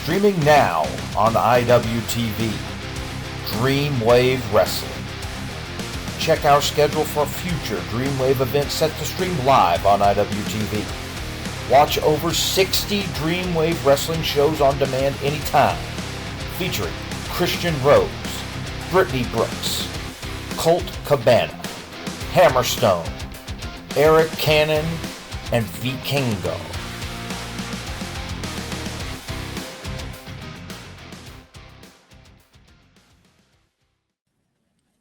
Streaming now on IWTV, Dreamwave Wrestling. Check our schedule for future Dreamwave events set to stream live on IWTV. Watch over 60 Dreamwave Wrestling shows on demand anytime, featuring Christian Rose, Brittany Brooks, Colt Cabana, Hammerstone, Eric Cannon, and Vikingo.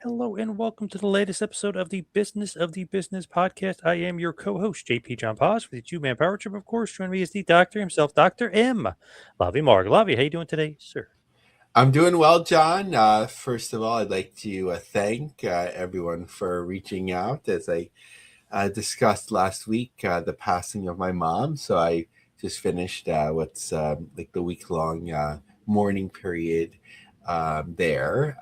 Hello and welcome to the latest episode of the Business podcast. I am your co-host, JP John Paz, with the two-man power trip, of course. Joining me is the doctor himself, Dr. M. Lavie Margolin. Lavie, how you doing today, sir? I'm doing well, John. First of all, I'd like to thank everyone for reaching out. As I discussed last week, the passing of my mom. So I just finished what's like the week-long mourning period there.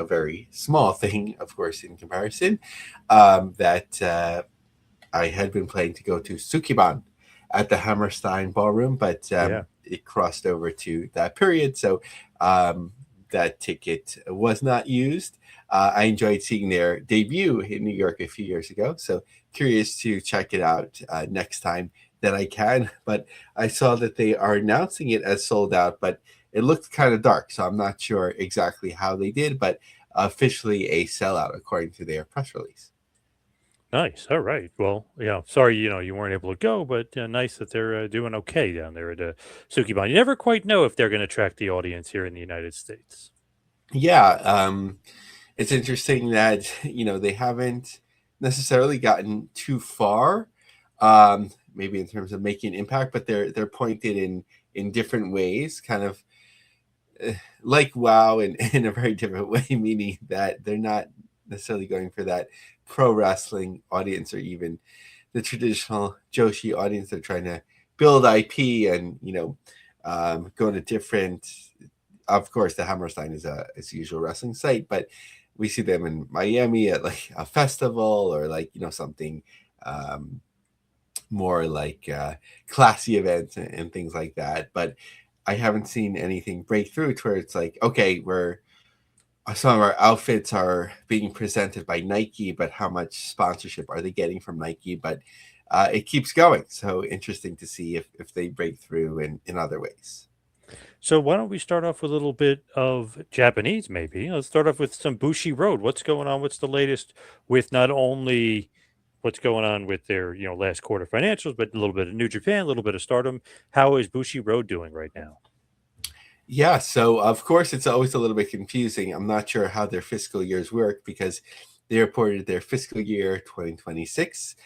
Very small thing, of course, in comparison, that I had been planning to go to Sukiban at the Hammerstein Ballroom, but it crossed over to that period. So that ticket was not used. I enjoyed seeing their debut in New York a few years ago. So curious to check it out next time that I can. But I saw that they are announcing it as sold out, but it looked kind of dark. So I'm not sure exactly how they did, but officially a sellout according to their press release. Nice. All right. Well, yeah, sorry, you weren't able to go, but nice that they're doing okay down there at Sukiban. You never quite know if they're going to attract the audience here in the United States. Yeah. It's interesting that, they haven't necessarily gotten too far, maybe in terms of making an impact, but they're pointed in different ways, kind of like WoW in a very different way, meaning that they're not necessarily going for that pro wrestling audience or even the traditional Joshi audience. They're trying to build IP and, go to different, of course, the Hammerstein is a usual wrestling site, but we see them in Miami at like a festival or like, something more like classy events and things like that. But I haven't seen anything break through to where it's like, okay, some of our outfits are being presented by Nike, but how much sponsorship are they getting from Nike? But it keeps going. So interesting to see if they break through in other ways. So why don't we start off with a little bit of Japanese, maybe? Let's start off with some Bushiroad. What's going on? What's the latest with not only what's going on with their, last quarter financials, but a little bit of New Japan, a little bit of Stardom. How is Bushiroad doing right now? Yeah, so of course it's always a little bit confusing. I'm not sure how their fiscal years work because they reported their fiscal year 2026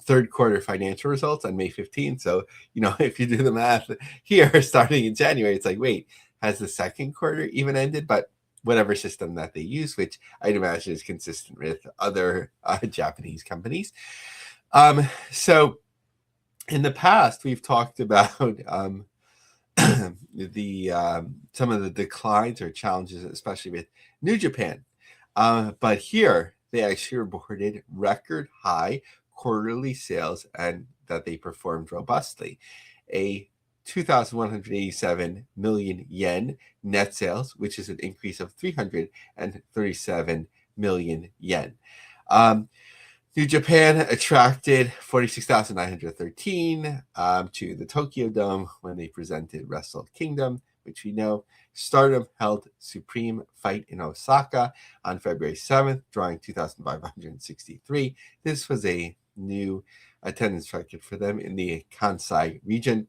third quarter financial results on May 15th. So, if you do the math here starting in January, it's like, wait, has the second quarter even ended? But whatever system that they use, which I'd imagine is consistent with other Japanese companies. So in the past, we've talked about some of the declines or challenges, especially with New Japan. But here they actually reported record high quarterly sales and that they performed robustly. A 2,187 million yen net sales, which is an increase of 337 million yen. New Japan attracted 46,913 to the Tokyo Dome when they presented Wrestle Kingdom, which we know. Stardom held Supreme Fight in Osaka on February 7th, drawing 2,563. This was a new attendance record for them in the Kansai region.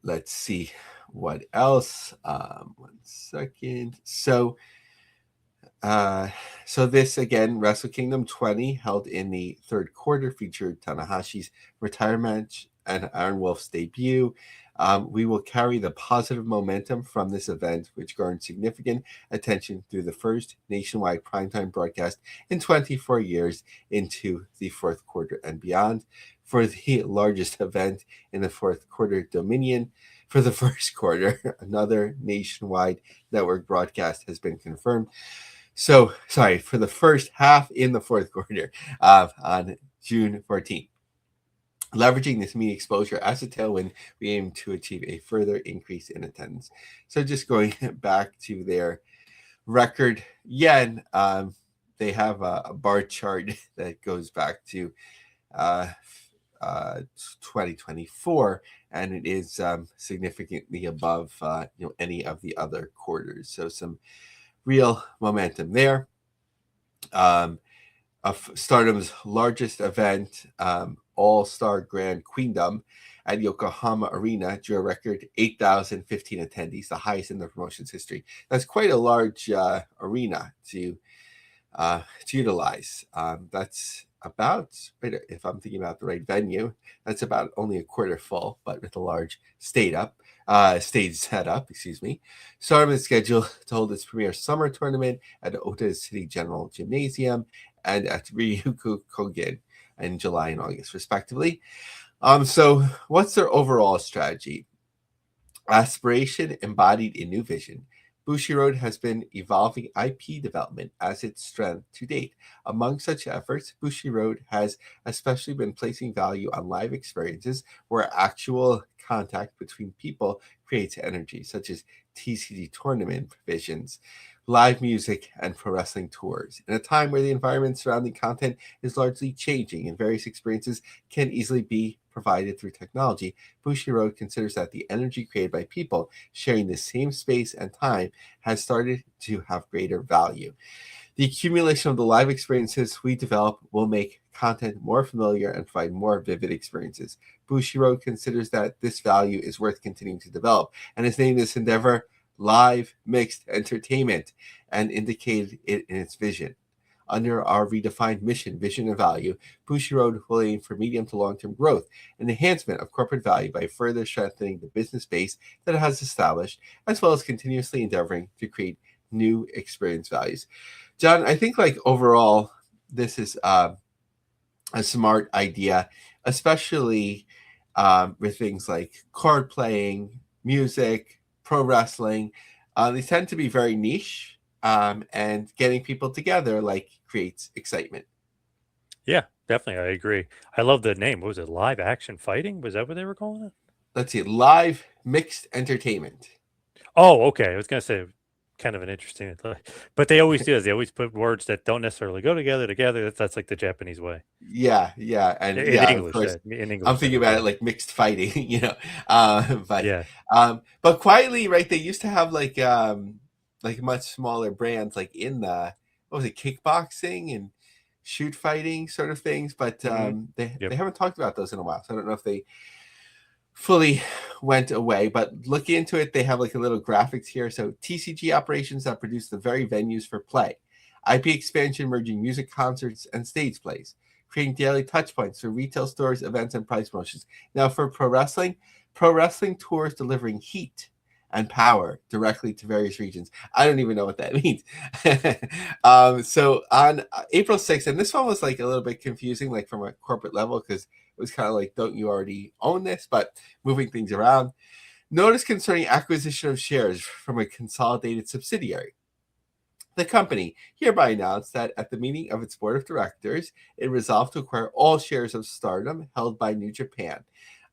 Let's see what else. 1 second. So this again, Wrestle Kingdom 20 held in the third quarter featured Tanahashi's retirement and Iron Wolf's debut. We will carry the positive momentum from this event, which garnered significant attention through the first nationwide primetime broadcast in 24 years, into the fourth quarter and beyond. For the largest event in the fourth quarter, Dominion, for the first quarter, another nationwide network broadcast has been confirmed. So, for the first half in the fourth quarter on June 14th. Leveraging this media exposure as a tailwind, we aim to achieve a further increase in attendance. So just going back to their record yen, they have a bar chart that goes back to uh, 2024, and it is significantly above any of the other quarters. So some real momentum there. Of Stardom's largest event, All-Star Grand Queendom at Yokohama Arena, drew a record 8,015 attendees, the highest in the promotion's history. That's quite a large arena to utilize. That's about, if I'm thinking about the right venue, that's about only a quarter full, but with a large stage setup, excuse me. Stardom is scheduled to hold its premier summer tournament at Ota City General Gymnasium and at Ryukyu Kogen in July and August, respectively. So what's their overall strategy? Aspiration embodied in new vision. Bushiroad has been evolving IP development as its strength to date. Among such efforts, Bushiroad has especially been placing value on live experiences where actual contact between people creates energy, such as TCG tournament provisions, live music, and pro wrestling tours. In a time where the environment surrounding content is largely changing and various experiences can easily be provided through technology, Bushiroad considers that the energy created by people sharing the same space and time has started to have greater value. The accumulation of the live experiences we develop will make content more familiar and provide more vivid experiences. Bushiroad considers that this value is worth continuing to develop and has named this endeavor Live Mixed Entertainment and indicated it in its vision. Under our redefined mission, vision, and value, Bushiroad will aim for medium to long-term growth and enhancement of corporate value by further strengthening the business base that it has established, as well as continuously endeavoring to create new experience values. John, I think overall, this is a smart idea, especially with things like card playing, music, pro wrestling. They tend to be very niche, and getting people together creates excitement. Yeah, definitely. I agree. I love the name. What was it? Live action fighting? Was that what they were calling it? Let's see, Live Mixed Entertainment. Oh, okay. I was gonna say kind of an interesting, but they always do. They always put words that don't necessarily go together. That's like the Japanese way. Yeah, and In of English, course, in I'm English, thinking about it like mixed fighting, Yeah. But quietly, right? They used to have much smaller brands, like in the what was it, kickboxing and shoot fighting sort of things. But they Yep. haven't talked about those in a while, so I don't know if they fully went away. But looking into it, they have a little graphics here. So TCG operations that produce the very venues for play, IP expansion merging music concerts and stage plays, creating daily touch points for retail stores, events, and prize promotions. Now for pro wrestling tours delivering heat and power directly to various regions. I don't even know what that means. So on April 6th, and this one was a little bit confusing, from a corporate level, because it was kind of don't you already own this? But moving things around. Notice concerning acquisition of shares from a consolidated subsidiary. The company hereby announced that at the meeting of its board of directors, it resolved to acquire all shares of Stardom held by New Japan.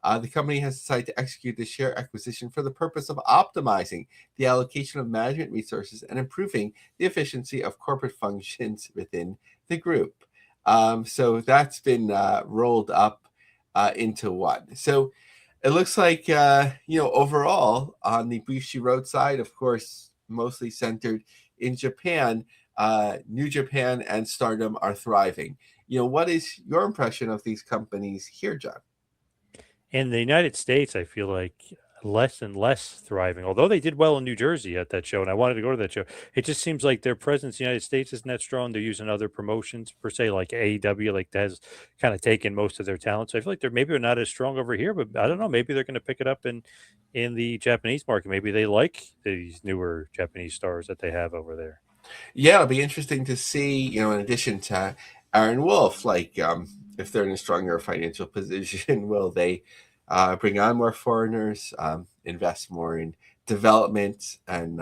The company has decided to execute the share acquisition for the purpose of optimizing the allocation of management resources and improving the efficiency of corporate functions within the group. So that's been rolled up into one. So it looks like, overall on the Bushiroad side, of course, mostly centered in Japan, New Japan and Stardom are thriving. What is your impression of these companies here, John? In the United States, I feel like less and less thriving. Although they did well in New Jersey at that show, and I wanted to go to that show, it just seems like their presence in the United States isn't that strong. They're using other promotions per se, like AEW, that has kind of taken most of their talent. So I feel like they're not as strong over here, but I don't know. Maybe they're going to pick it up in the Japanese market. Maybe they like these newer Japanese stars that they have over there. Yeah, it'll be interesting to see, in addition to Aaron Wolf, if they're in a stronger financial position, will they bring on more foreigners, invest more in development and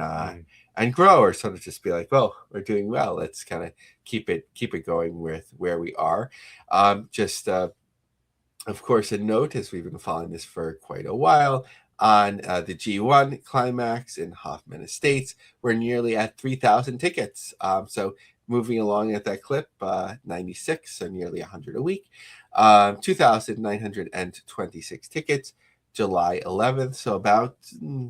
grow, or sort of just be like, well, we're doing well. Let's kind of keep it going with where we are. Just Of course, a note, as we've been following this for quite a while, on the G1 Climax in Hoffman Estates, we're nearly at 3,000 tickets. So moving along at that clip, 96, so nearly 100 a week. 2,926 tickets, July 11th, so about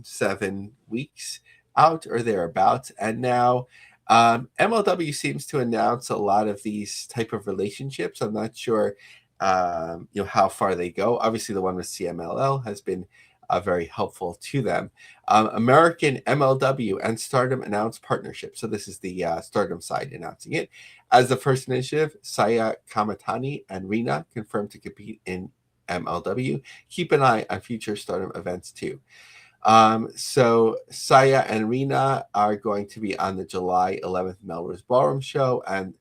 7 weeks out or thereabouts. And now MLW seems to announce a lot of these type of relationships. I'm not sure how far they go. Obviously, the one with CMLL has been very helpful to them. American MLW and Stardom announced partnership. So this is the Stardom side announcing it. As the first initiative, Saya Kamatani and Rina confirmed to compete in MLW. Keep an eye on future Stardom events too. So Saya and Rina are going to be on the July 11th Melrose Ballroom show and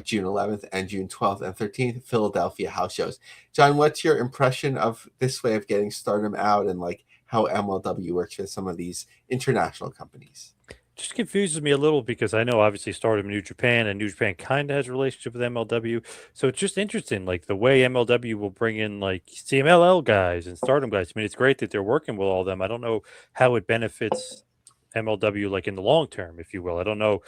June 11th and June 12th and 13th Philadelphia house shows. John, what's your impression of this way of getting Stardom out and like how MLW works with some of these international companies? Just confuses me a little because I know obviously Stardom New Japan, and New Japan kind of has a relationship with MLW. So it's just interesting, like the way MLW will bring in like CMLL guys and Stardom guys. I mean, it's great that they're working with all of them. I don't know how it benefits MLW like in the long term, if you will. I don't know.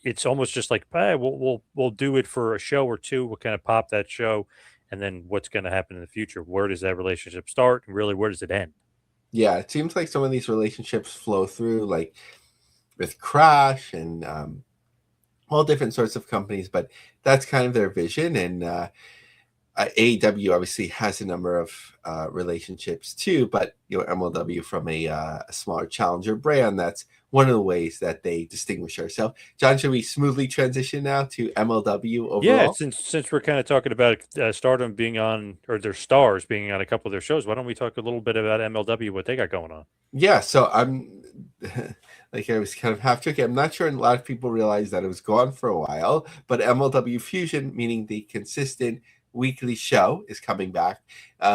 It's almost just like, hey, we'll do it for a show or two. We'll kind of pop that show, and then what's going to happen in the future? Where does that relationship start, and really where does it end? Yeah, it seems like some of these relationships flow through, like with Crash and all different sorts of companies, but that's kind of their vision. And AEW obviously has a number of relationships too, but MLW from a smaller challenger brand, that's one of the ways that they distinguish ourselves. John, should we smoothly transition now to MLW overall? Yeah, since we're kind of talking about Stardom being on, or their stars being on a couple of their shows, why don't we talk a little bit about MLW, what they got going on? Yeah, so I'm like, I was kind of half tricky. I'm not sure a lot of people realize that it was gone for a while, but MLW Fusion, meaning the consistent weekly show, is coming back.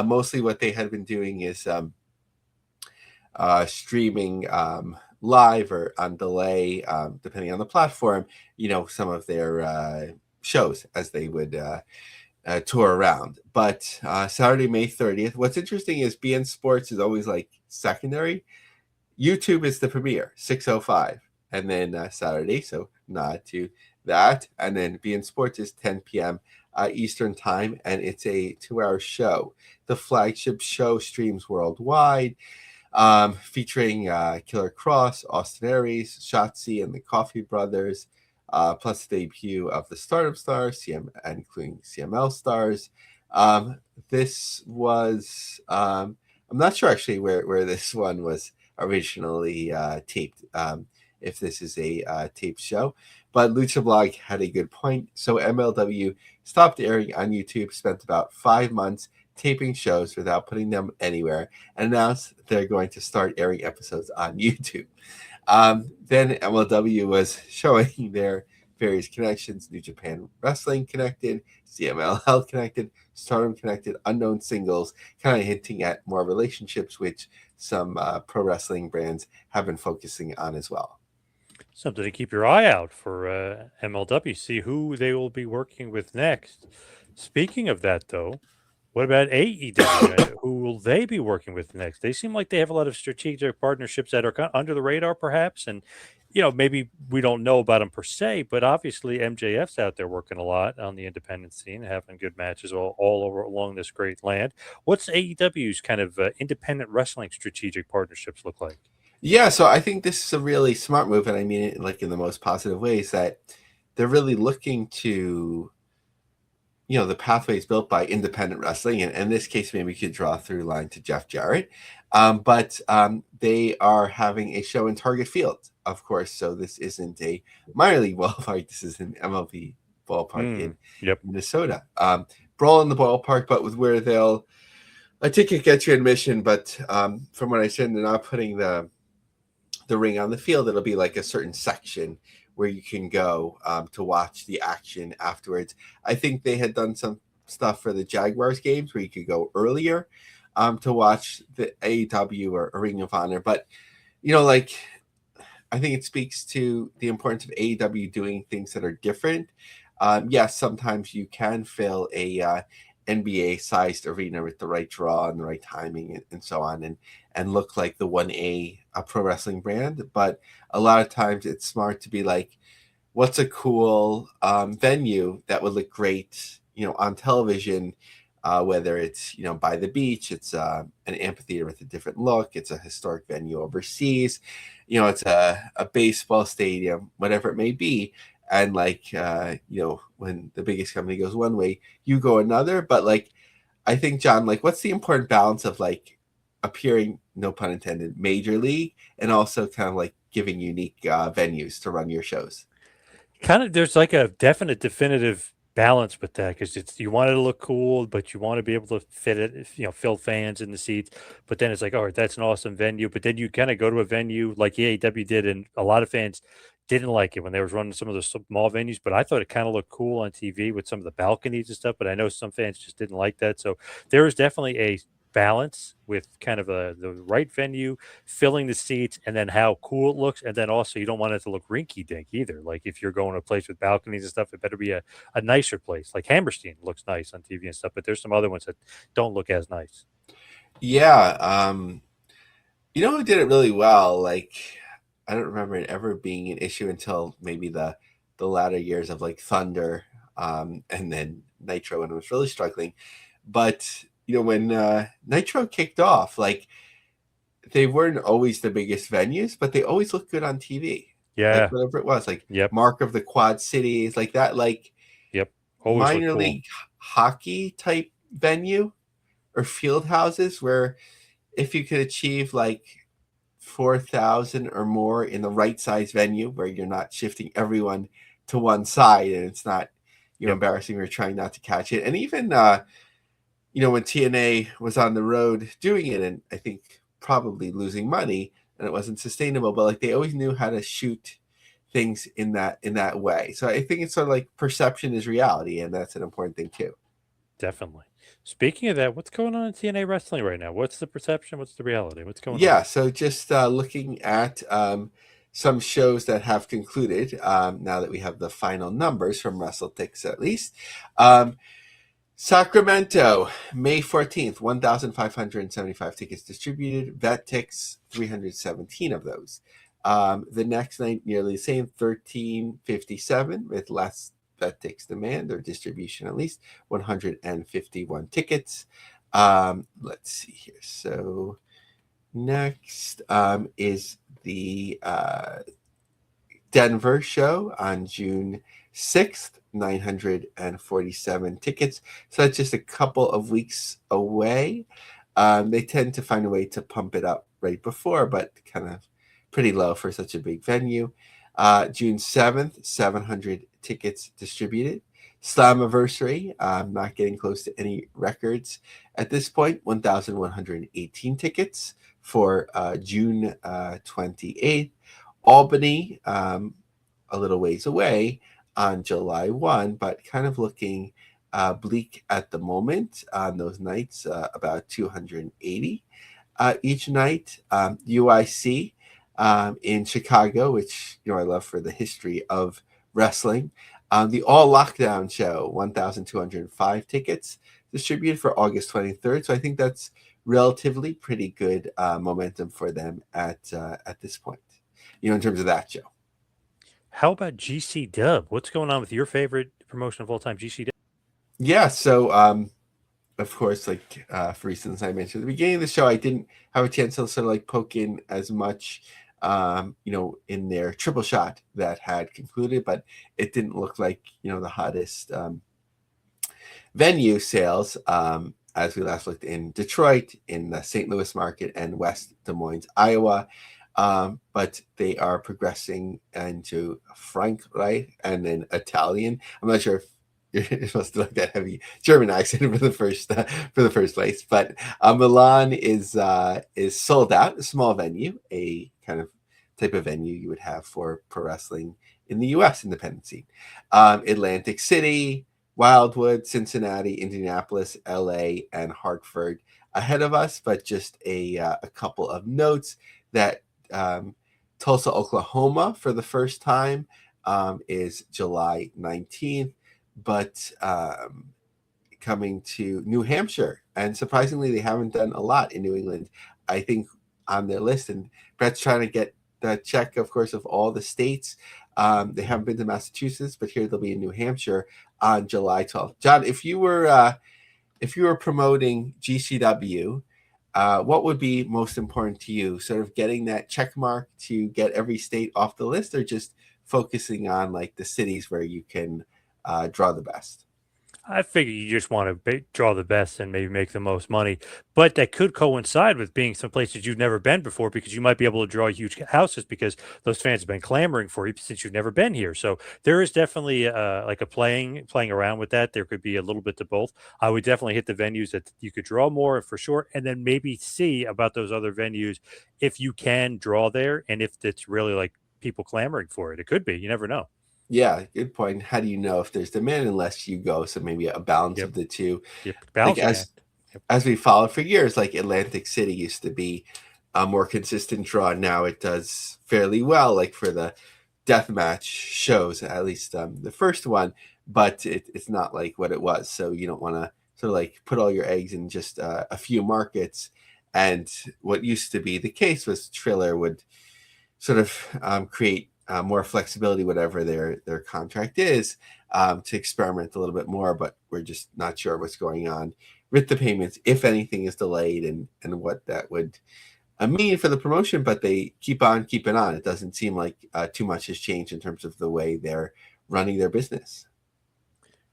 Mostly what they had been doing is streaming live or on delay, depending on the platform, some of their shows as they would tour around. But Saturday, May 30th, what's interesting is BN Sports is always like secondary. YouTube is the premiere, 6:05, and then Saturday, so nod to that. And then BN Sports is 10 p.m. Eastern time, and it's a 2-hour show. The flagship show streams worldwide, featuring Killer Cross, Austin Aries, Shotzi, and the Coffee Brothers, plus the debut of the Stardom stars, including CML stars. This was, I'm not sure actually where this one was originally taped, if this is a taped show, but Lucha Blog had a good point. So MLW stopped airing on YouTube, spent about 5 months taping shows without putting them anywhere, and announced they're going to start airing episodes on YouTube. Then MLW was showing their various connections: New Japan Wrestling connected, CMLL connected, Stardom connected, Unknown Singles, kind of hinting at more relationships which some pro wrestling brands have been focusing on as well. Something to keep your eye out for MLW, see who they will be working with next. Speaking of that, though, what about AEW? Who will they be working with next? They seem like they have a lot of strategic partnerships that are kind of under the radar, perhaps, and maybe we don't know about them per se, but obviously MJF's out there working a lot on the independent scene, having good matches all over along this great land. What's AEW's kind of independent wrestling strategic partnerships look like? Yeah, so I think this is a really smart move, and I mean it like in the most positive ways, that they're really looking to, the pathways built by independent wrestling, and in this case, maybe we could draw a through line to Jeff Jarrett. But they are having a show in Target Field, of course. So this isn't a minor league ballpark. This is an MLB ballpark in Minnesota. Brawl in the ballpark, but with where a ticket gets you admission. But from what I said, they're not putting the ring on the field. It'll be like a certain section where you can go to watch the action afterwards. I think they had done some stuff for the Jaguars games where you could go earlier to watch the AEW or Ring of Honor. But, I think it speaks to the importance of AEW doing things that are different. Yes, sometimes you can fill a NBA sized arena with the right draw and the right timing and so on, and look like the 1A pro wrestling brand. But a lot of times it's smart to be like, what's a cool venue that would look great, on television, whether it's, by the beach, it's an amphitheater with a different look, it's a historic venue overseas, it's a baseball stadium, whatever it may be. And like, when the biggest company goes one way, you go another. But like, I think, John, like, what's the important balance of like appearing, no pun intended, major league, and also kind of like giving unique venues to run your shows? Kind of, there's like a definite, definitive balance with that because it's you want it to look cool, but you want to be able to fit it, fill fans in the seats. But then it's like, all right, that's an awesome venue. But then you kind of go to a venue like AEW did, and a lot of fans didn't like it when they was running some of the small venues. But I thought it kind of looked cool on TV with some of the balconies and stuff. But I know some fans just didn't like that. So there is definitely a balance with kind of the right venue, filling the seats, and then how cool it looks. And then also, you don't want it to look rinky dink either. Like if you're going to a place with balconies and stuff, it better be a nicer place. Like Hammerstein looks nice on TV and stuff, but there's some other ones that don't look as nice. Yeah. Who did it really well? Like, I don't remember it ever being an issue until maybe the latter years of like Thunder, and then Nitro when it was really struggling. But when Nitro kicked off, like, they weren't always the biggest venues, but they always looked good on TV. Like Yeah. whatever it was, like Yep. Mark of the Quad Cities, like that, like Yep. Always look minor cool. league hockey type venue or field houses where if you could achieve like 4,000 or more in the right size venue where you're not shifting everyone to one side and it's not Yep. embarrassing or trying not to catch it. And even when TNA was on the road doing it, and I think probably losing money and it wasn't sustainable, but like they always knew how to shoot things in that way. So I think it's sort of like perception is reality, and that's an important thing too. Definitely. Speaking of that, what's going on in TNA wrestling right now? What's the perception? What's the reality? What's going on? Yeah, so just looking at some shows that have concluded, now that we have the final numbers from WrestleTix at least. Sacramento, May 14th, 1,575 tickets distributed. VetTix, 317 of those. The next night, nearly the same, 1,357 with less VetTix demand or distribution at least, 151 tickets. Let's see here. So next is the Denver show on June 6th, 947 tickets. So that's just a couple of weeks away. They tend to find a way to pump it up right before, but kind of pretty low for such a big venue. June 7th, 700 tickets distributed. Slammiversary, not getting close to any records at this point, 1,118 tickets for June 28th. Albany, a little ways away on July 1, but kind of looking bleak at the moment on those nights, about 280 each night. UIC in Chicago, which I love for the history of wrestling. The All Lockdown show, 1,205 tickets distributed for August 23rd. So I think that's relatively pretty good momentum for them at this point, in terms of that show. How about GC Dub? What's going on with your favorite promotion of all time, GC Dub? Yeah, so of course, like for reasons I mentioned at the beginning of the show, I didn't have a chance to sort of like poke in as much, in their triple shot that had concluded, but it didn't look like the hottest venue sales as we last looked in Detroit, in the St. Louis market, and West Des Moines, Iowa. But they are progressing into Frankreich and then Italian. I'm not sure if you're supposed to like that heavy German accent for the first place, but Milan is sold out. A small venue, a kind of type of venue you would have for pro wrestling in the U.S. independent scene. Atlantic City, Wildwood, Cincinnati, Indianapolis, L.A., and Hartford ahead of us. But just a couple of notes that Tulsa, Oklahoma, for the first time is July 19th. But coming to New Hampshire, and surprisingly, they haven't done a lot in New England. I think on their list, and Brett's trying to get the check, of course, of all the states. They haven't been to Massachusetts, but here they'll be in New Hampshire on July 12th. John, if you were promoting GCW, what would be most important to you? Sort of getting that check mark to get every state off the list, or just focusing on like the cities where you can draw the best? I figure you just want to draw the best and maybe make the most money, but that could coincide with being some places you've never been before, because you might be able to draw huge houses because those fans have been clamoring for you since you've never been here. So there is definitely like a playing around with that. There could be a little bit to both. I would definitely hit the venues that you could draw more for sure, and then maybe see about those other venues if you can draw there, and if it's really like people clamoring for it. It could be. You never know. Yeah, good point. How do you know if there's demand unless you go? So maybe a balance Yep. of the two. Yep. Like Balancing act. Yep. as we followed for years, like Atlantic City used to be a more consistent draw. Now it does fairly well, like for the deathmatch shows, at least the first one, but it's not like what it was. So you don't want to sort of like put all your eggs in just a few markets. And what used to be the case was Triller would sort of create more flexibility, whatever their contract is, to experiment a little bit more. But we're just not sure what's going on with the payments, if anything is delayed, and what that would mean for the promotion. But they keep on keeping on. It doesn't seem like too much has changed in terms of the way they're running their business.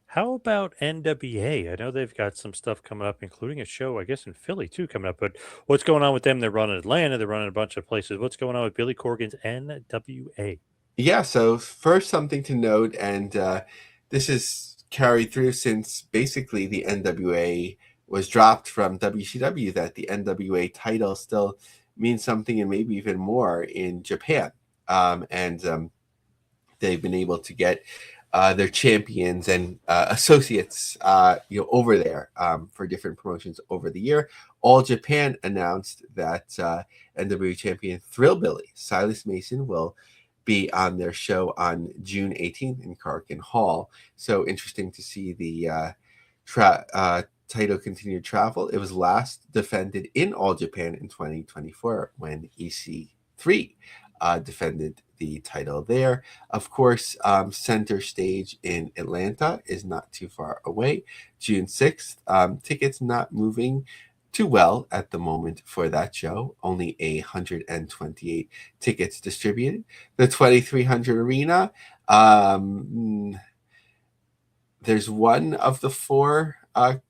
How about NWA? I know they've got some stuff coming up, including a show, I guess, in Philly too, coming up. But what's going on with them? They're running Atlanta. They're running a bunch of places. What's going on with Billy Corgan's NWA? Yeah, so first, something to note, and this is carried through since basically the NWA was dropped from WCW, that the NWA title still means something, and maybe even more in Japan. And they've been able to get their champions and associates over there for different promotions over the year. All Japan announced that NWA champion Thrillbilly Silas Mason will be on their show on June 18th in Carkin Hall. So interesting to see the title continue to travel. It was last defended in All Japan in 2024 when EC3 defended the title there. Of course, center stage in Atlanta is not too far away, June 6th. Tickets not moving too well at the moment for that show. Only 128 tickets distributed. The 2300 Arena, there's one of the four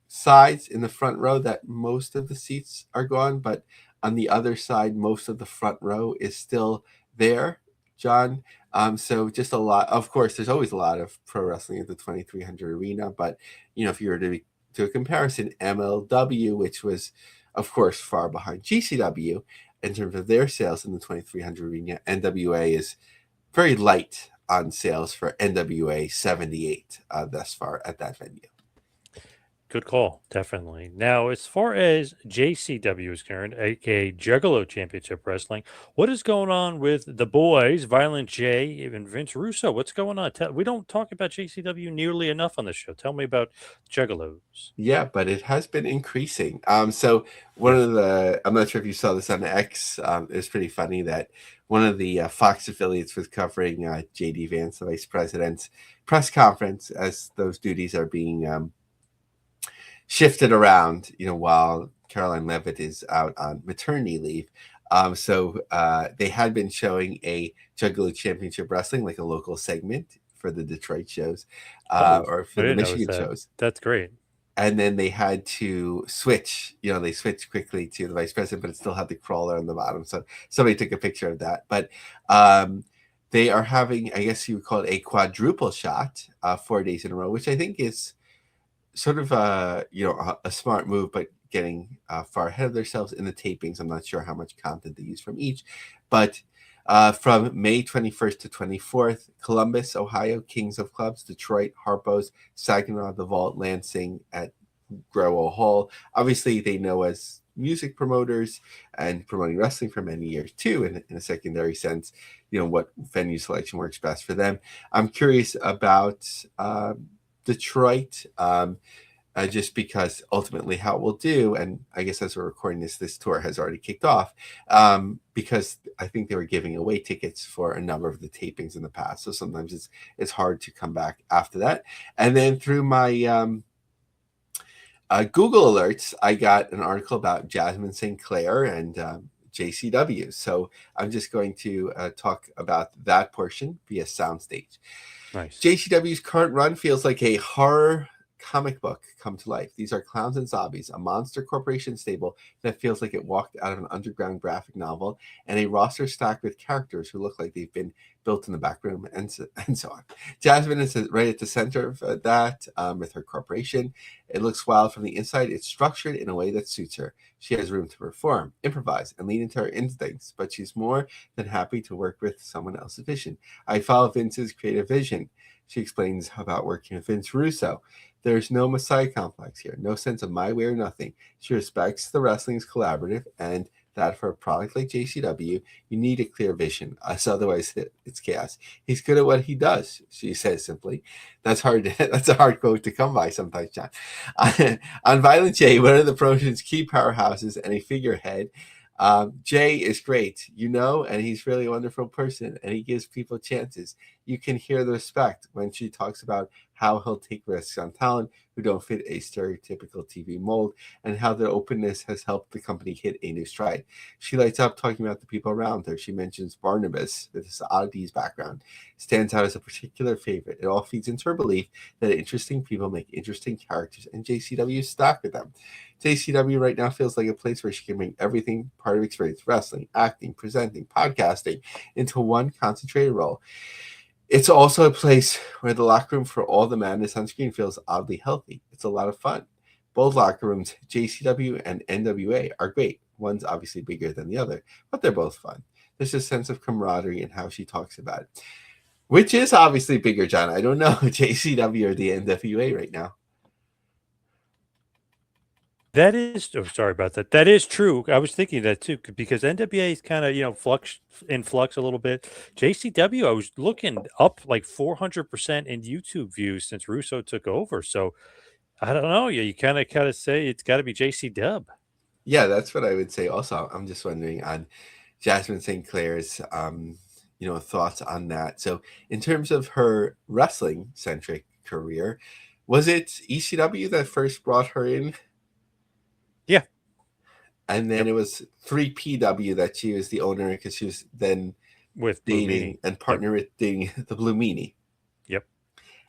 sides in the front row that most of the seats are gone, but on the other side, most of the front row is still there, John. So just a lot. Of course, there's always a lot of pro wrestling at the 2300 Arena, but if you were to do a comparison, MLW, which was, of course, far behind GCW in terms of their sales in the 2300 Arena, NWA is very light on sales for NWA 78 thus far at that venue. Good call, definitely. Now, as far as JCW is concerned, aka Juggalo Championship Wrestling, what is going on with the boys, Violent J and Vince Russo? What's going on? We don't talk about JCW nearly enough on the show. Tell me about Juggalos. Yeah, but it has been increasing. So one of the, I'm not sure if you saw this on X. It was pretty funny that one of the Fox affiliates was covering JD Vance, the vice president's press conference, as those duties are being shifted around, while Caroline Levitt is out on maternity leave. So they had been showing a Juggalo Championship Wrestling, like a local segment for the Detroit shows, or for the Michigan shows. That's great. And then they had to switch, they switched quickly to the vice president, but it still had the crawler on the bottom. So somebody took a picture of that. But they are having, I guess you would call it a quadruple shot 4 days in a row, which I think is sort of a smart move, but getting far ahead of themselves in the tapings. I'm not sure how much content they use from each, but from May 21st to 24th, Columbus, Ohio, Kings of Clubs, Detroit, Harpo's, Saginaw, The Vault, Lansing at Grow Hall. Obviously, they know as music promoters and promoting wrestling for many years too, in a secondary sense, what venue selection works best for them. I'm curious about Detroit. just because ultimately how it will do, and I guess as we're recording this tour has already kicked off, because I think they were giving away tickets for a number of the tapings in the past. So sometimes it's hard to come back after that. And then through my Google alerts, I got an article about Jasmine St. Clair and JCW. So I'm just going to talk about that portion via Soundstage. Nice. JCW's current run feels like a horror comic book come to life. These are clowns and zombies, a monster corporation stable that feels like it walked out of an underground graphic novel, and a roster stacked with characters who look like they've been built in the back room, and so on. Jasmine is right at the center of that with her corporation. It looks wild from the inside. It's structured in a way that suits her. She has room to perform, improvise, and lean into her instincts, but she's more than happy to work with someone else's vision. I follow Vince's creative vision. She explains about working with Vince Russo. There's no Messiah complex here, no sense of my way or nothing. She respects the wrestling's collaborative, and that for a product like JCW, you need a clear vision, otherwise it's chaos. He's good at what he does, she says simply. That's hard. That's a hard quote to come by sometimes, John. On Violent J, one of the promotion's key powerhouses and a figurehead, Jay is great, and he's really a wonderful person, and he gives people chances. You can hear the respect when she talks about how he'll take risks on talent who don't fit a stereotypical TV mold, and how their openness has helped the company hit a new stride. She lights up talking about the people around her. She mentions Barnabas, with his oddities background, stands out as a particular favorite. It all feeds into her belief that interesting people make interesting characters, and JCW is stacked with them. JCW right now feels like a place where she can bring everything part of experience, wrestling, acting, presenting, podcasting, into one concentrated role. It's also a place where the locker room for all the madness on screen feels oddly healthy. It's a lot of fun. Both locker rooms, JCW and NWA, are great. One's obviously bigger than the other, but they're both fun. There's a sense of camaraderie in how she talks about it. Which is obviously bigger, John? I don't know, JCW or the NWA right now. That is, sorry about that. That is true. I was thinking that too, because NWA is kind of, in flux a little bit. JCW, I was looking up like 400% in YouTube views since Russo took over. So I don't know. You kind of say it's got to be JC Dub. Yeah, that's what I would say. Also, I'm just wondering on Jasmine St. Clair's, thoughts on that. So in terms of her wrestling centric career, was it ECW that first brought her in? Yeah. And then it was 3PW that she was the owner, because she was then with dating and partner with dating the Blue Meanie. Yep.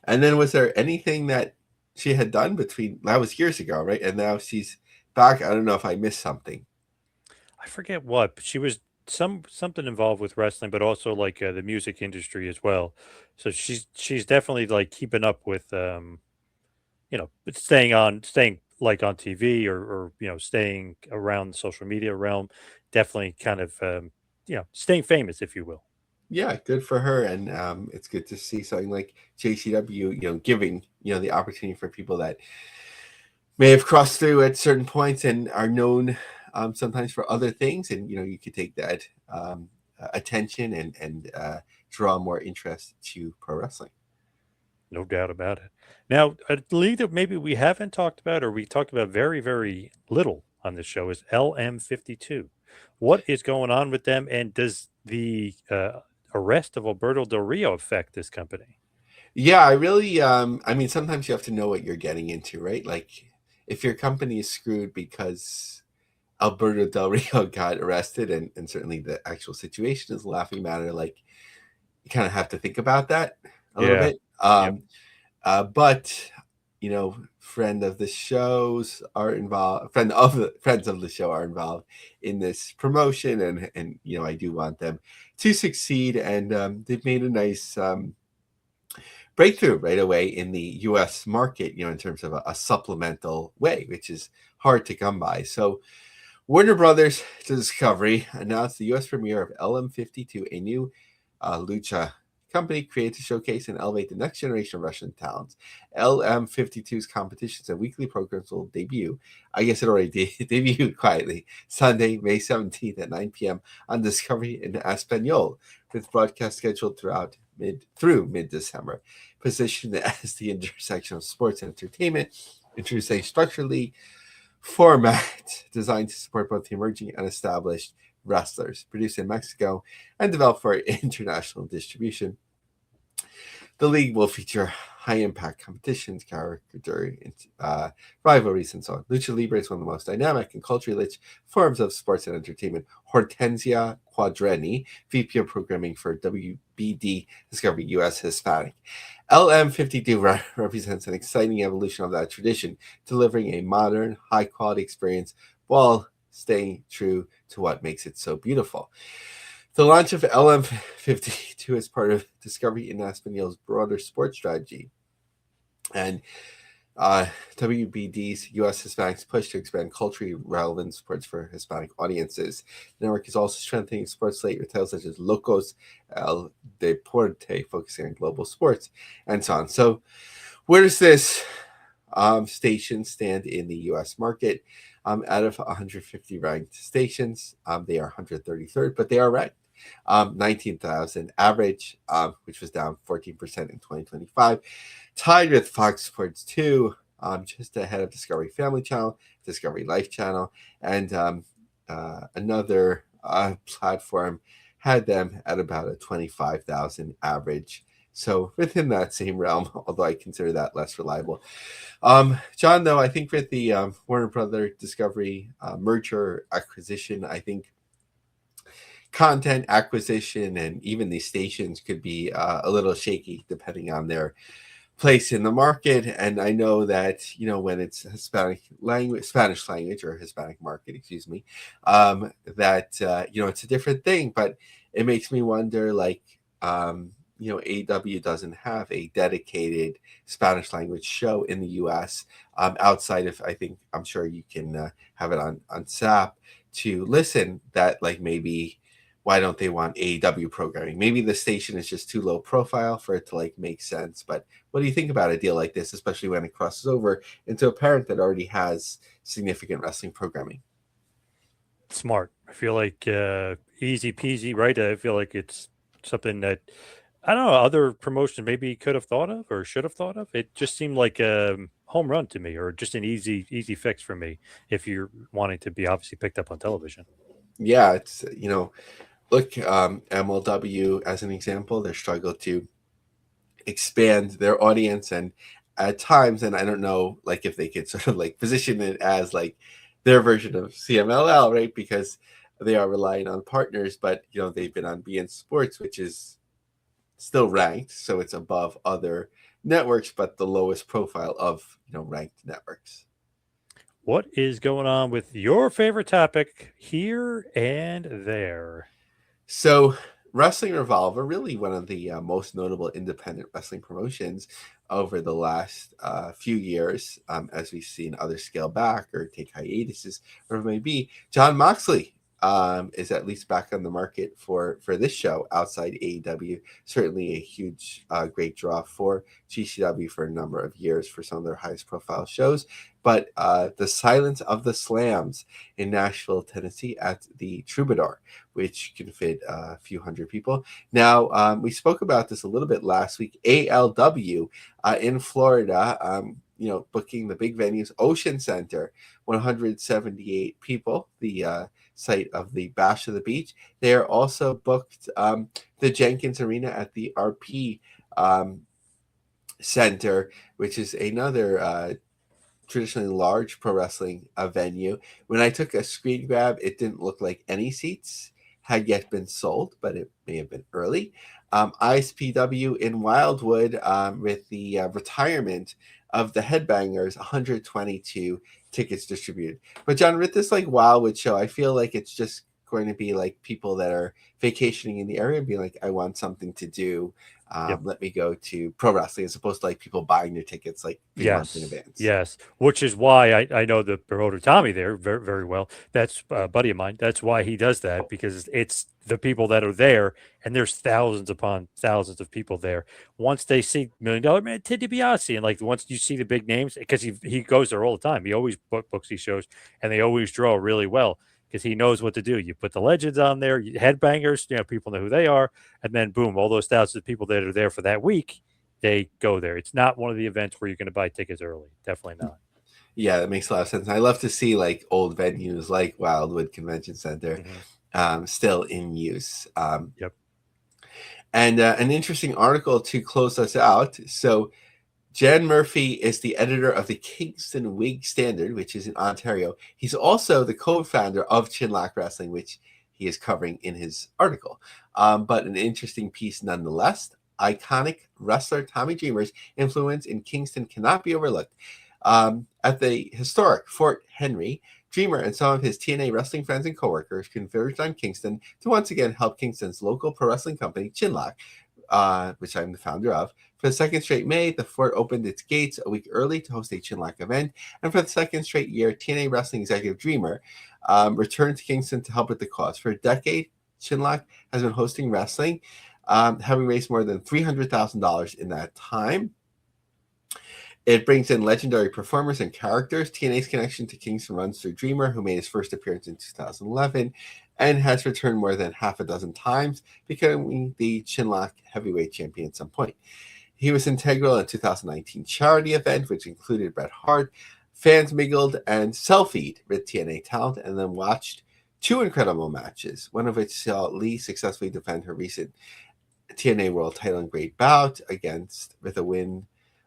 And then was there anything that she had done between, that was years ago, right? And now she's back. I don't know if I missed something. I forget what, but she was something involved with wrestling, but also like the music industry as well. So she's definitely like keeping up with staying like on TV or staying around the social media realm, definitely kind of staying famous, if you will. Yeah, good for her, and it's good to see something like JCW, giving the opportunity for people that may have crossed through at certain points and are known sometimes for other things, and you could take that attention and draw more interest to pro wrestling. No doubt about it. Now, a league that maybe we haven't talked about, or we talked about very, very little on this show, is LM52. What is going on with them, and does the arrest of Alberto Del Rio affect this company? Yeah, I really, sometimes you have to know what you're getting into, right? Like, if your company is screwed because Alberto Del Rio got arrested, and certainly the actual situation is a laughing matter, like, you kind of have to think about that a little bit. But friends of the show are involved in this promotion, and I do want them to succeed, and they've made a nice breakthrough right away in the US market, in terms of a supplemental way, which is hard to come by. So Warner Brothers Discovery announced the US premiere of LM52, a new lucha company created to showcase and elevate the next generation of Russian talents. LM52's competitions and weekly programs will debut. I guess it already debuted quietly. Sunday, May 17th at 9 p.m. on Discovery in Espanol, with broadcast scheduled through mid-December. Positioned as the intersection of sports and entertainment, introduced a structured league format designed to support both the emerging and established wrestlers, produced in Mexico and developed for international distribution. The league will feature high-impact competitions, character rivalries, and so on. Lucha Libre is one of the most dynamic and culturally rich forms of sports and entertainment. Hortensia Quadreni, VP of Programming for WBD Discovery US Hispanic. LM52 represents an exciting evolution of that tradition, delivering a modern, high-quality experience while staying true to what makes it so beautiful. The launch of LM52 is part of Discovery in Espanol's broader sports strategy, and WBD's U.S. Hispanics push to expand culturally relevant sports for Hispanic audiences. The network is also strengthening sports slate with titles such as Locos El Deporte, focusing on global sports, and so on. So where does this station stand in the U.S. market? Out of 150 ranked stations, they are 133rd, but they are ranked. 19,000 average, which was down 14% in 2025, tied with Fox Sports 2, just ahead of Discovery Family Channel, Discovery Life Channel, and another platform had them at about a 25,000 average. So within that same realm, although I consider that less reliable. John, though, I think with the Warner Brother Discovery merger acquisition, I think content acquisition and even these stations could be a little shaky depending on their place in the market. And I know that, when it's Spanish language or Hispanic market, excuse me, that, it's a different thing, but it makes me wonder, like, AEW doesn't have a dedicated Spanish language show in the US outside of, I'm sure you can have it on SAP to listen, that like maybe why don't they want AEW programming? Maybe the station is just too low profile for it to like make sense. But what do you think about a deal like this, especially when it crosses over into a parent that already has significant wrestling programming? Smart. I feel like easy peasy, right? I feel like it's something that I don't know, other promotions maybe could have thought of or should have thought of. It just seemed like a home run to me, or just an easy fix for me if you're wanting to be obviously picked up on television. Yeah, it's look, MLW as an example, they struggle to expand their audience, and at times, and I don't know, like if they could sort of like position it as like their version of CMLL, right? Because they are relying on partners, but they've been on BN Sports, which is still ranked, so it's above other networks, but the lowest profile of ranked networks. What is going on with your favorite topic here and there? So, Wrestling Revolver, really one of the most notable independent wrestling promotions over the last few years, as we've seen others scale back or take hiatuses, or it may be. John Moxley is at least back on the market for this show outside AEW. Certainly a huge, great draw for GCW for a number of years for some of their highest profile shows. But the Silence of the Slams in Nashville, Tennessee at the Troubadour, which can fit a few hundred people. Now, we spoke about this a little bit last week. ALW in Florida, booking the big venues, Ocean Center, 178 people, the site of the Bash of the Beach. They are also booked the Jenkins Arena at the RP Center, which is another traditionally large pro wrestling venue. When I took a screen grab, it didn't look like any seats had yet been sold, but it may have been early. ISPW in Wildwood, with the retirement of the Headbangers, 122 tickets distributed. But John, with this like Wildwood show, I feel like it's just going to be like people that are vacationing in the area and be like, I want something to do. Let me go to pro wrestling, as opposed to like people buying their tickets like 3 months in advance. Yes, which is why I know the promoter Tommy there very, very well. That's a buddy of mine. That's why he does that, because it's the people that are there, and there's thousands upon thousands of people there. Once they see $1 Million Man, Ted DiBiase, and like once you see the big names, because he goes there all the time. He always books these shows, and they always draw really well, because he knows what to do. You put the legends on there, Headbangers, people know who they are, and then boom, all those thousands of people that are there for that week, they go there. It's not one of the events where you're going to buy tickets early. Definitely not. Yeah, that makes a lot of sense. I love to see like old venues like Wildwood Convention Center still in use. Yep. And an interesting article to close us out. So Jan Murphy is the editor of the Kingston Whig Standard, which is in Ontario. He's also the co-founder of Chinlock Wrestling, which he is covering in his article. But an interesting piece nonetheless. Iconic wrestler Tommy Dreamer's influence in Kingston cannot be overlooked. At the historic Fort Henry, Dreamer and some of his TNA wrestling friends and coworkers converged on Kingston to once again help Kingston's local pro wrestling company, Chinlock, which I'm the founder of. For the second straight May, the fort opened its gates a week early to host a Chinlock event. And for the second straight year, TNA wrestling executive Dreamer returned to Kingston to help with the cause. For a decade, Chinlock has been hosting wrestling, having raised more than $300,000 in that time. It brings in legendary performers and characters. TNA's connection to Kingston runs through Dreamer, who made his first appearance in 2011 and has returned more than half a dozen times, becoming the Chinlock heavyweight champion at some point. He was integral in a 2019 charity event, which included Bret Hart. Fans mingled and selfied with TNA talent and then watched two incredible matches, one of which saw Lee successfully defend her recent TNA World title in great bout with a win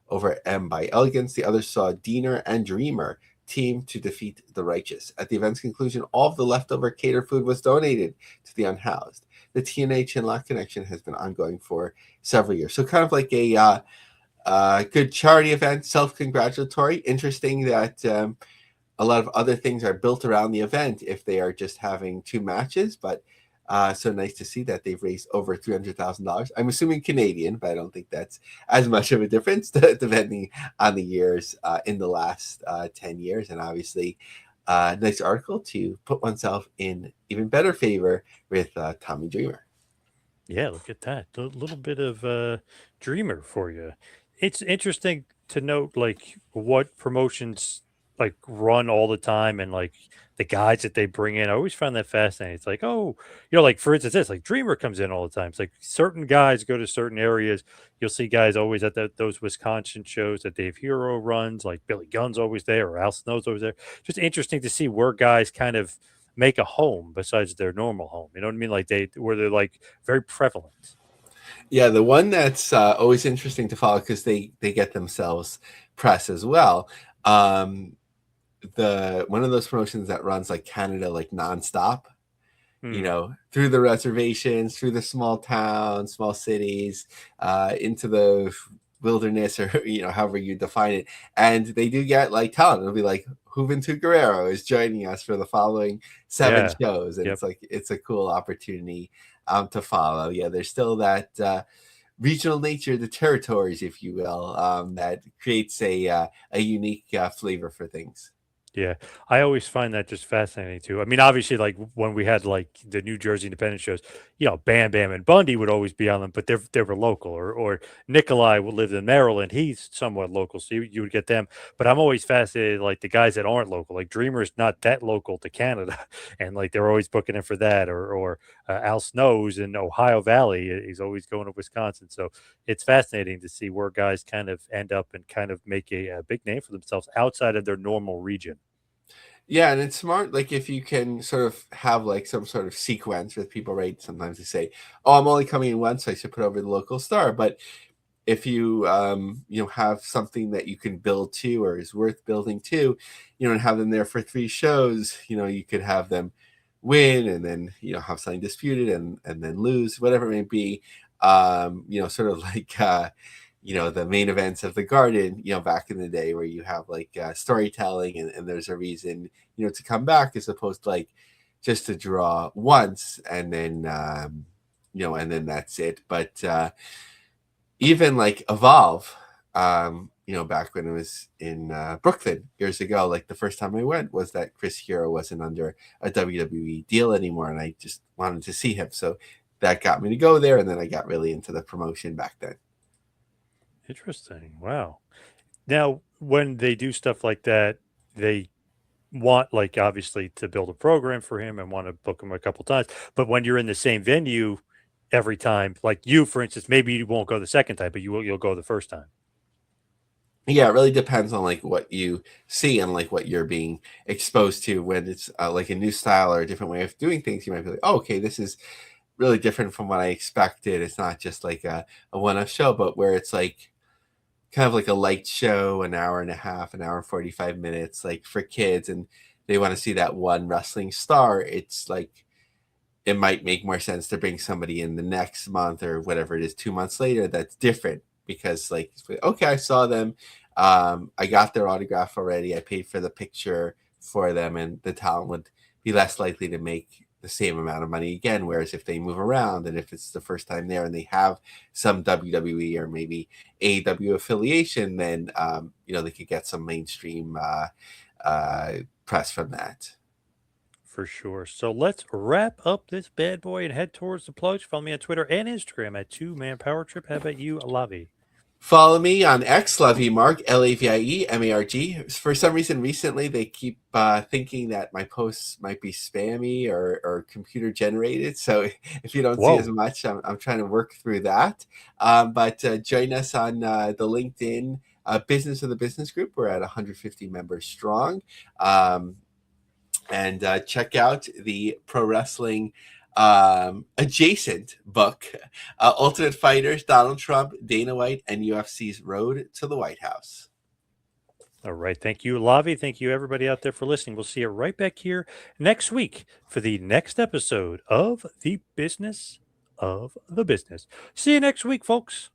over M by Elegance. The other saw Diener and Dreamer team to defeat the Righteous. At the event's conclusion, all of the leftover catered food was donated to the unhoused. The TNA Chinlock connection has been ongoing for several years. So kind of like a good charity event, self-congratulatory. Interesting that a lot of other things are built around the event if they are just having two matches, but so nice to see that they've raised over $300,000. I'm assuming Canadian, but I don't think that's as much of a difference depending on the years in the last 10 years. And obviously, nice article to put oneself in even better favor with Tommy Dreamer. Yeah, look at that. A little bit of Dreamer for you. It's interesting to note like what promotions like run all the time and like the guys that they bring in. I always found that fascinating. It's like, oh, like for instance, this like Dreamer comes in all the time. It's like certain guys go to certain areas. You'll see guys always at those Wisconsin shows that Dave Hero runs, like Billy Gunn's always there or Al Snow's always there. Just interesting to see where guys kind of make a home besides their normal home. You know what I mean? Like they're like very prevalent. Yeah, the one that's always interesting to follow because they get themselves press as well. The one of those promotions that runs like Canada like nonstop, through the reservations, through the small towns, small cities, into the wilderness, or however you define it. And they do get like talent. It'll be like Juventud Guerrero is joining us for the following 7 shows, and it's a cool opportunity to follow. Yeah, there's still that regional nature, the territories, if you will, that creates a unique flavor for things. Yeah, I always find that just fascinating too. I mean, obviously, like when we had like the New Jersey independent shows, Bam Bam and Bundy would always be on them, but they were local. Or Nikolai would live in Maryland; he's somewhat local, so you would get them. But I'm always fascinated, like the guys that aren't local. Like Dreamer's not that local to Canada, and like they're always booking him for that. Or Al Snow's in Ohio Valley; he's always going to Wisconsin. So it's fascinating to see where guys kind of end up and kind of make a big name for themselves outside of their normal region. Yeah, and it's smart, like if you can sort of have like some sort of sequence with people, right? Sometimes they say, "Oh, I'm only coming in once, so I should put over the local star." But if you have something that you can build to or is worth building to, and have them there for 3 shows, you could have them win and then have something disputed and then lose, whatever it may be. Sort of like the main events of the Garden, back in the day, where you have like storytelling and there's a reason to come back, as opposed to like just to draw once and then and then that's it. But even like Evolve, back when it was in Brooklyn years ago, like the first time I went was that Chris Hero wasn't under a WWE deal anymore, and I just wanted to see him. So that got me to go there, and then I got really into the promotion back then. Interesting. Wow. Now, when they do stuff like that, they want, like, obviously to build a program for him and want to book him a couple times. But when you're in the same venue every time, like you, for instance, maybe you won't go the second time, but you'll go the first time. Yeah, it really depends on like what you see and like what you're being exposed to. When it's like a new style or a different way of doing things, you might be like, oh, okay, this is really different from what I expected. It's not just like a one-off show, but where it's like kind of like a light show, an hour and a half, an hour and 45 minutes, like for kids, and they want to see that one wrestling star. It's like it might make more sense to bring somebody in the next month or whatever it is, 2 months later, that's different, because like, okay, I saw them, I got their autograph already, I paid for the picture for them, and the talent would be less likely to make the same amount of money again. Whereas if they move around and if it's the first time there and they have some WWE or maybe AEW affiliation, then they could get some mainstream press from that. For sure. So let's wrap up this bad boy and head towards the plugs. Follow me on Twitter and Instagram at 2Man Power Trip. How about you, Lavie? Follow me on X, Lavie Marg, Lavie Marg. For some reason, recently they keep thinking that my posts might be spammy or computer generated. So if you don't see as Whoa. much, I'm trying to work through that. But join us on the LinkedIn Business of the Business Group. We're at 150 members strong. And check out the pro wrestling adjacent book, Ultimate Fighters, Donald Trump, Dana White, and UFC's Road to the White House. All right. Thank you, Lavie. Thank you, everybody out there, for listening. We'll see you right back here next week for the next episode of The Business of the Business. See you next week, folks.